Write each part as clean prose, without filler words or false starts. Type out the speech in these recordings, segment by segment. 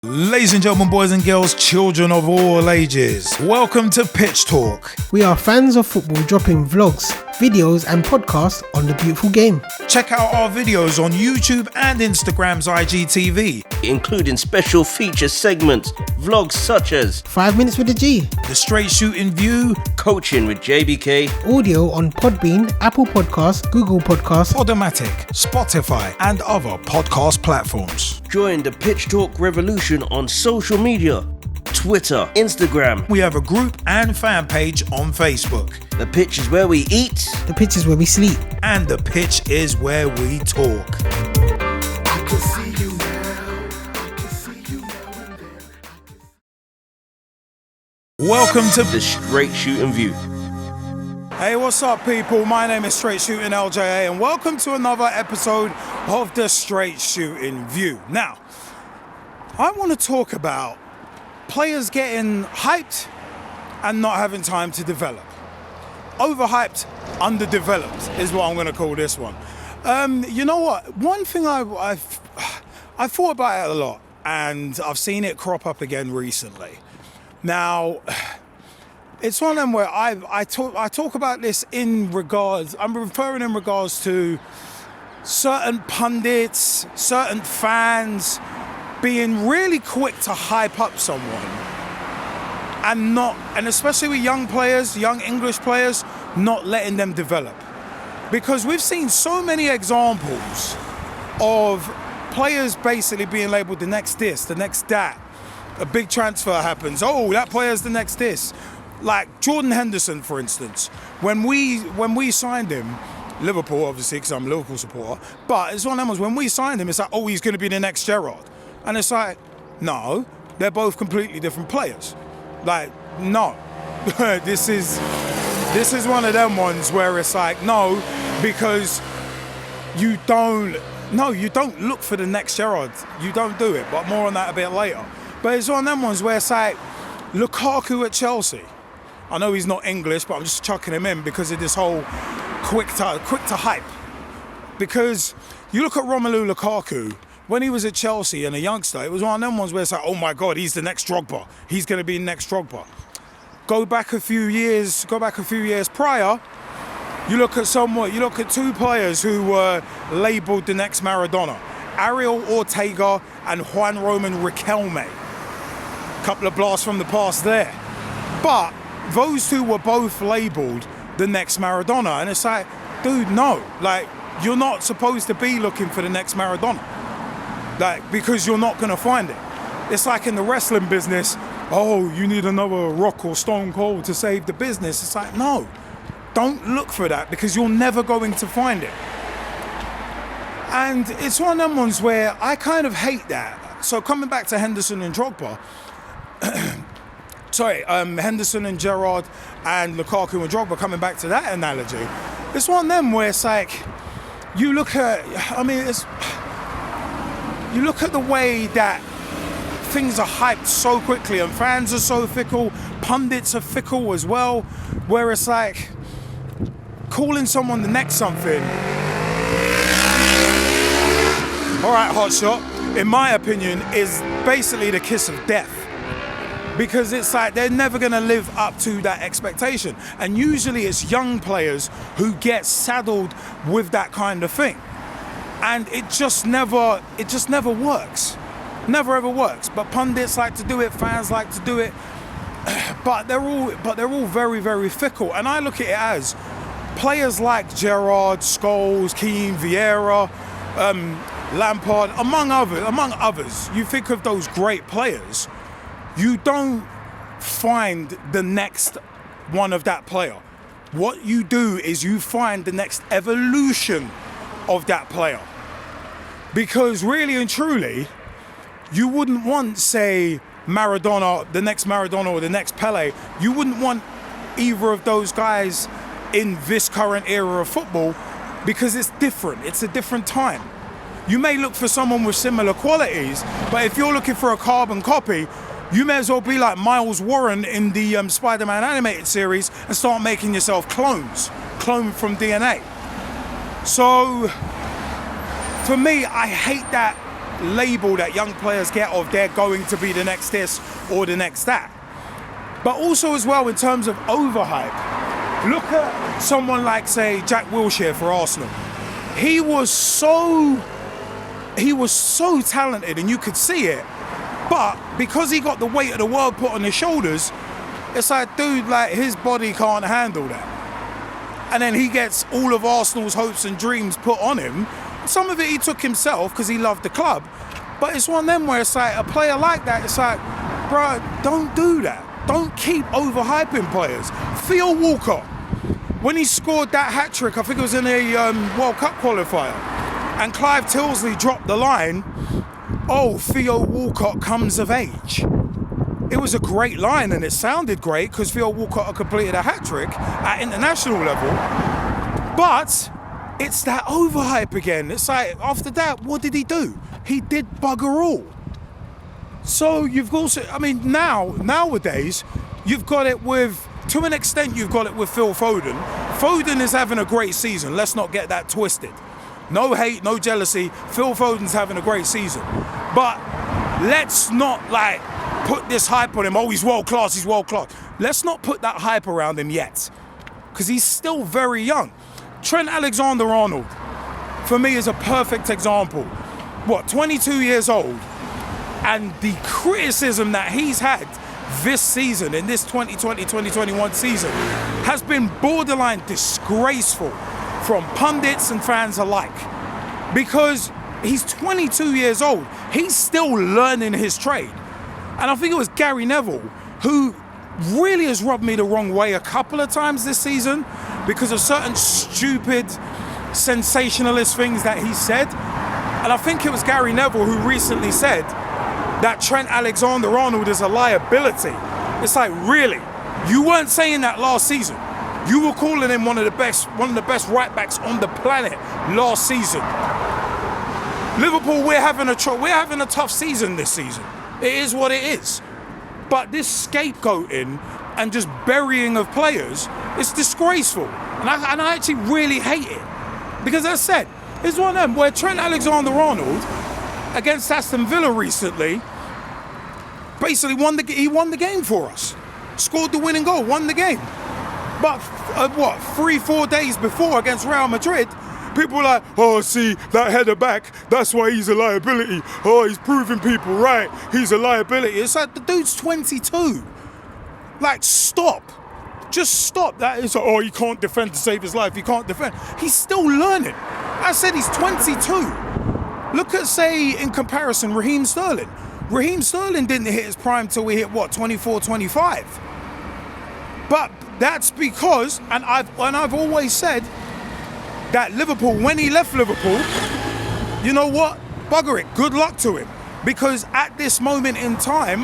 Ladies and gentlemen, boys and girls, children of all ages, welcome to Pitch Talk. We are fans of football dropping vlogs, videos and podcasts on the beautiful game. Check out our videos on YouTube and Instagram's IGTV, including special feature segments, vlogs such as 5 minutes with the G, the Straight Shootin View, coaching with JBK, audio on Podbean, Apple Podcasts, Google Podcasts, Podomatic, Spotify and other podcast platforms. Join the Pitch Talk revolution on social media, Twitter, Instagram. We have a group and fan page on Facebook. The pitch is where we eat. The pitch is where we sleep. And the pitch is where we talk. I can see you now. I can see you now and then. Welcome to the Straight Shootin View. Hey, what's up, people? My name is Straight Shootin LJA, and welcome to another episode of the Straight Shootin View. Now, I want to talk about players getting hyped and not having time to develop. Overhyped, underdeveloped is what I'm going to call this one. You know what? One thing I thought about it a lot, and I've seen it crop up again recently. Now, it's one of them where I talk about this in regards, I'm referring in regards to certain pundits, certain fans being really quick to hype up someone and especially with young players, young English players, not letting them develop. Because we've seen so many examples of players basically being labelled the next this, the next that. A big transfer happens, oh, that player's the next this. Like Jordan Henderson, for instance, when we signed him, Liverpool, obviously, because I'm a Liverpool supporter, but it's one of them ones, when we signed him, it's like, oh, he's going to be the next Gerrard. And it's like, no, they're both completely different players. Like, no, this is one of them ones where it's like, no, because you don't look for the next Gerrard. You don't do it, but more on that a bit later. But it's one of them ones where it's like, Lukaku at Chelsea. I know he's not English, but I'm just chucking him in because of this whole quick to hype. Because you look at Romelu Lukaku, when he was at Chelsea and a youngster, it was one of them ones where it's like, oh my God, he's the next Drogba. He's going to be the next Drogba. Go back a few years prior, you look at two players who were labelled the next Maradona. Ariel Ortega and Juan Roman Riquelme. Couple of blasts from the past there. But those two were both labelled the next Maradona. And it's like, dude, no. Like, you're not supposed to be looking for the next Maradona. Like, because you're not going to find it. It's like in the wrestling business, oh, you need another Rock or Stone Cold to save the business. It's like, no. Don't look for that because you're never going to find it. And it's one of them ones where I kind of hate that. So coming back to Henderson and Drogba, Henderson and Gerrard and Lukaku and Drogba, coming back to that analogy, it's one of them where it's like, you look at the way that things are hyped so quickly and fans are so fickle, pundits are fickle as well, where it's like, calling someone the next something, all right, hotshot, in my opinion, is basically the kiss of death. Because it's like they're never going to live up to that expectation. And usually it's young players who get saddled with that kind of thing. And it just never works. Never ever works. But pundits like to do it, fans like to do it. But they're all very, very fickle. And I look at it as players like Gerrard, Scholes, Keane, Vieira, Lampard, among others. You think of those great players, you don't find the next one of that player. What you do is you find the next evolution of that player. Because really and truly, you wouldn't want, say, Maradona, the next Maradona or the next Pele. You wouldn't want either of those guys in this current era of football because it's different. It's a different time. You may look for someone with similar qualities, but if you're looking for a carbon copy, you may as well be like Miles Warren in the Spider-Man animated series and start making yourself clone from DNA. So, for me, I hate that label that young players get of they're going to be the next this or the next that. But also as well in terms of overhype, look at someone like, say, Jack Wilshere for Arsenal. He was so talented and you could see it, but because he got the weight of the world put on his shoulders, it's like, dude, like his body can't handle that. And then he gets all of Arsenal's hopes and dreams put on him. Some of it he took himself because he loved the club, but it's one of them where it's like a player like that, it's like, bro, don't do that. Don't keep overhyping players. Theo Walcott, when he scored that hat-trick, I think it was in a World Cup qualifier, and Clive Tilsley dropped the line, oh, Theo Walcott comes of age. It was a great line and it sounded great because Theo Walcott had completed a hat-trick at international level, but it's that overhype again. It's like, after that, what did he do? He did bugger all. So you've also, I mean, nowadays, you've got it with, to an extent, you've got it with Phil Foden. Foden is having a great season. Let's not get that twisted. No hate, no jealousy. Phil Foden's having a great season. But let's not, like, put this hype on him. Oh, he's world class, he's world class. Let's not put that hype around him yet, because he's still very young. Trent Alexander-Arnold, for me, is a perfect example. 22 years old, and the criticism that he's had this season, in this 2020-2021 season, has been borderline disgraceful from pundits and fans alike. Because he's 22 years old, he's still learning his trade. And I think it was Gary Neville who really has rubbed me the wrong way a couple of times this season because of certain stupid, sensationalist things that he said. And I think it was Gary Neville who recently said that Trent Alexander-Arnold is a liability. It's like, really? You weren't saying that last season. You were calling him one of the best right backs on the planet last season. Liverpool, we're having a tough season this season. It is what it is. But this scapegoating and just burying of players is disgraceful. And I actually really hate it. Because as I said, it's one of them where Trent Alexander-Arnold against Aston Villa recently basically won the game for us. Scored the winning goal, won the game. But 3-4 days before against Real Madrid, people were like, oh, see, that header back, that's why he's a liability. Oh, he's proving people right, he's a liability. It's like, the dude's 22. Like, stop. Just stop. That is, oh, he can't defend to save his life, he can't defend. He's still learning. I said he's 22. Look at, say, in comparison, Raheem Sterling. Raheem Sterling didn't hit his prime till we hit, 24, 25. But that's because, and I've always said, that Liverpool, when he left Liverpool, you know what? Bugger it. Good luck to him. Because at that moment in time,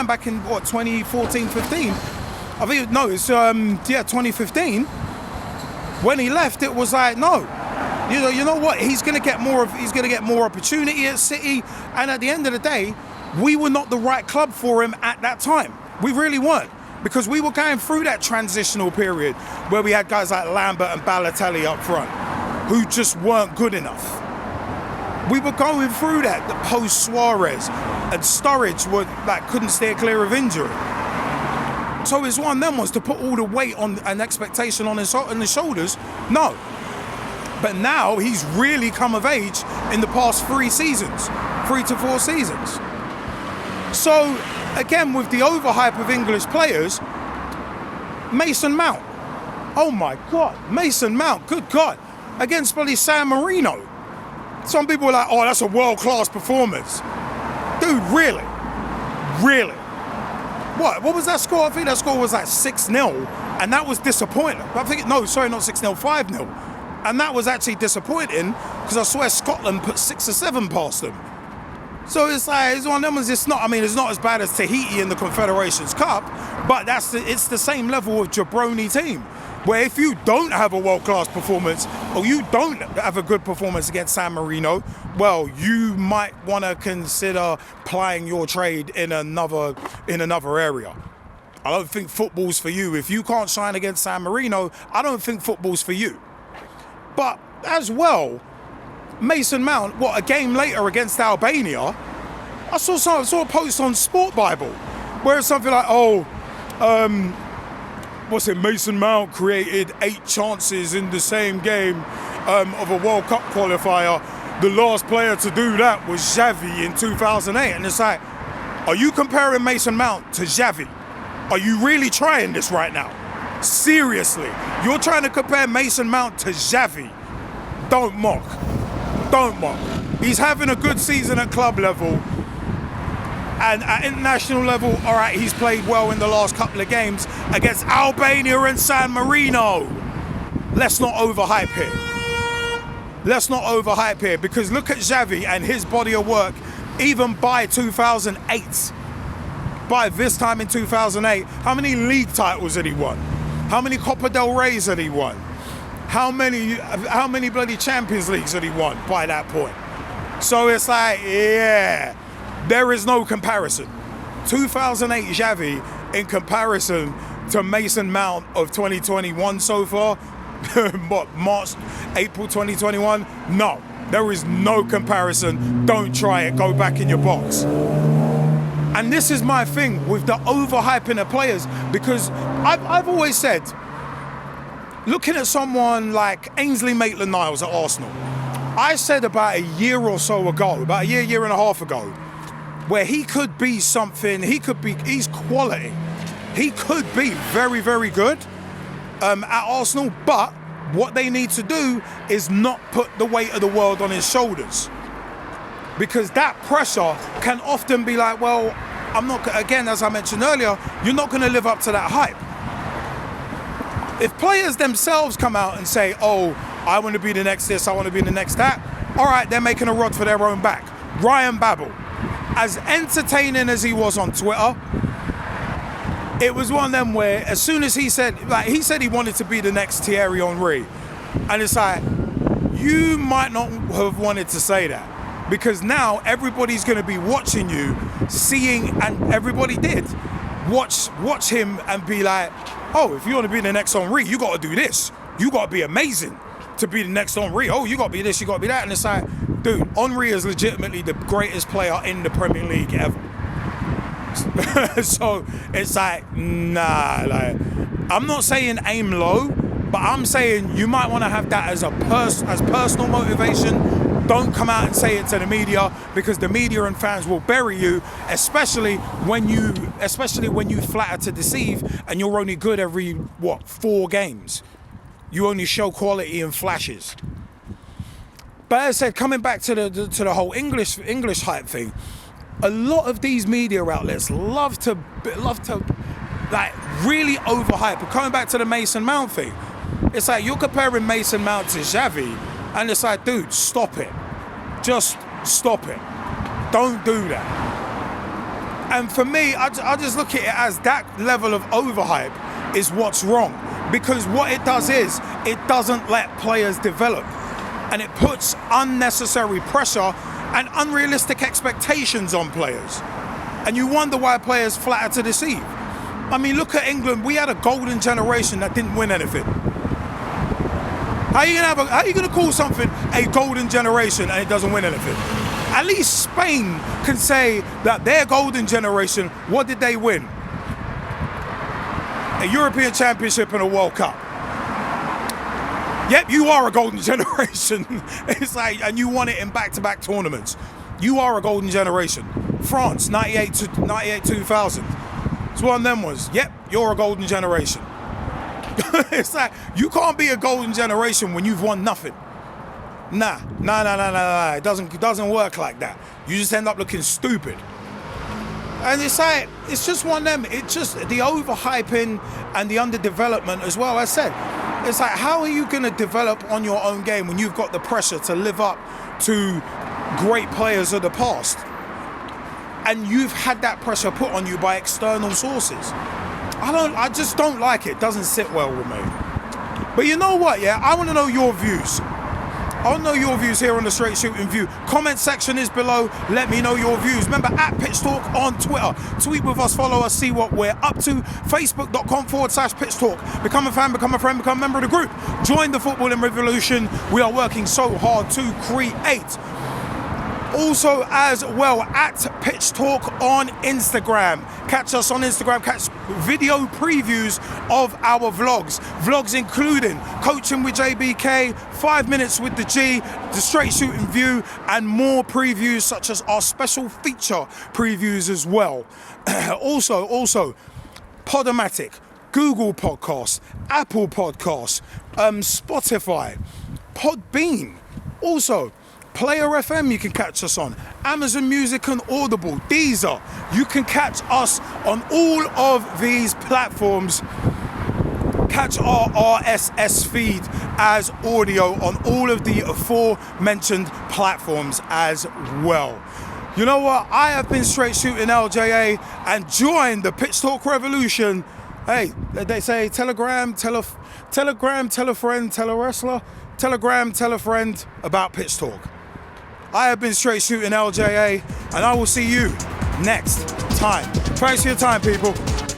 back in 2014, 15, I think, no, it's 2015. When he left, it was like, no, you know what? He's gonna get more opportunity at City. And at the end of the day, we were not the right club for him at that time. We really weren't. Because we were going through that transitional period where we had guys like Lambert and Balotelli up front who just weren't good enough. We were going through that, the post Suarez, and Sturridge couldn't steer clear of injury. So it's one of them ones to put all the weight on an expectation on his shoulders. No. But now he's really come of age in the past 3 to 4 seasons. So again, with the overhype of English players, Mason Mount. Oh my God, Mason Mount, good God. Against bloody San Marino. Some people were like, oh, that's a world-class performance. Dude, really? Really? What was that score? I think that score was like 6-0, and that was disappointing. I think, no, sorry, not 6-0, 5-0. And that was actually disappointing, because I swear Scotland put 6 or 7 past them. So it's like, it's one of them ones, it's not as bad as Tahiti in the Confederations Cup, but it's the same level of jabroni team, where if you don't have a world-class performance, or you don't have a good performance against San Marino, well, you might want to consider plying your trade in another area. I don't think football's for you. If you can't shine against San Marino, I don't think football's for you. But as well, Mason Mount, a game later against Albania, I saw a post on Sport Bible where it's something like, Mason Mount created 8 chances in the same game of a World Cup qualifier. The last player to do that was Xavi in 2008. And it's like, are you comparing Mason Mount to Xavi? Are you really trying this right now? Seriously, you're trying to compare Mason Mount to Xavi? Don't mock. Don't mock. He's having a good season at club level. And at international level, all right, he's played well in the last couple of games against Albania and San Marino. Let's not overhype here. Let's not overhype here, because look at Xavi and his body of work, even by 2008. By this time in 2008, how many league titles had he won? How many Copa del Reys had he won? How many bloody Champions Leagues had he won by that point? So it's like, yeah, there is no comparison. 2008 Xavi in comparison to Mason Mount of 2021 so far, April 2021? No, there is no comparison. Don't try it, go back in your box. And this is my thing with the overhyping of players, because I've always said, looking at someone like Ainsley Maitland-Niles at Arsenal, I said about a year or so ago, about a year and a half ago, where he could be something, he's quality. He could be very, very good at Arsenal, but what they need to do is not put the weight of the world on his shoulders. Because that pressure can often be like, well, I'm not, again, as I mentioned earlier, you're not going to live up to that hype. If players themselves come out and say, oh, I want to be the next this, I want to be the next that, all right, they're making a rod for their own back. Ryan Babel, as entertaining as he was on Twitter, it was one of them where as soon as he said he wanted to be the next Thierry Henry. And it's like, you might not have wanted to say that, because now everybody's going to be watching you, seeing, and everybody did, watch him and be like, oh, if you want to be the next Henry, you got to do this. You got to be amazing to be the next Henry. Oh, you got to be this, you got to be that. And it's like, dude, Henry is legitimately the greatest player in the Premier League ever. So it's like, nah, like, I'm not saying aim low, but I'm saying you might want to have that as as personal motivation. Don't come out and say it to the media, because the media and fans will bury you, especially when you flatter to deceive and you're only good every 4 games. You only show quality in flashes. But as I said, coming back to the whole English hype thing, a lot of these media outlets love to like really overhype. But coming back to the Mason Mount thing, it's like you're comparing Mason Mount to Xavi, and it's like, dude, stop it. Just stop it. Don't do that. And for me, I just look at it as that level of overhype is what's wrong. Because what it does is, it doesn't let players develop. And it puts unnecessary pressure and unrealistic expectations on players. And you wonder why players flatter to deceive. I mean, look at England. We had a golden generation that didn't win anything. How are you gonna call something a golden generation and it doesn't win anything? At least Spain can say that their golden generation, what did they win? A European Championship and a World Cup. Yep, you are a golden generation. It's like, and you won it in back-to-back tournaments. You are a golden generation. France, 98 to 2000. It's one of them ones. Yep, you're a golden generation. It's like, you can't be a golden generation when you've won nothing. Nah. It doesn't work like that. You just end up looking stupid. And it's like, it's just one of them. It's just the overhyping and the underdevelopment as well. I said, it's like, how are you going to develop on your own game when you've got the pressure to live up to great players of the past? And you've had that pressure put on you by external sources. I just don't like it. It doesn't sit well with me. But you know what, yeah? I want to know your views. I'll know your views here on the Straight Shootin View. Comment section is below. Let me know your views. Remember, at Pitch Talk on Twitter. Tweet with us, follow us, see what we're up to. Facebook.com/Pitch Talk. Become a fan, become a friend, become a member of the group. Join the footballing revolution. We are working so hard to create. Also, as well, at Pitch Talk on Instagram. Catch us on Instagram, catch video previews of our vlogs. Vlogs including Coaching with JBK, 5 Minutes with the G, the Straight Shootin View, and more previews such as our special feature previews as well. Also, Podomatic, Google Podcasts, Apple Podcasts, Spotify, Podbean. Also, Player FM you can catch us on, Amazon Music and Audible, Deezer. You can catch us on all of these platforms. Catch our RSS feed as audio on all of the aforementioned platforms as well. You know what? I have been Straight Shootin LJA and joined the Pitch Talk revolution. Hey, they say Telegram, tell a friend, tell a wrestler. Telegram, tell a friend about Pitch Talk. I have been Straight Shootin LJA, and I will see you next time. Thanks for your time, people.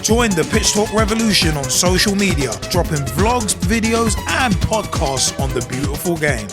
Join the Pitch Talk revolution on social media, dropping vlogs, videos, and podcasts on the beautiful game.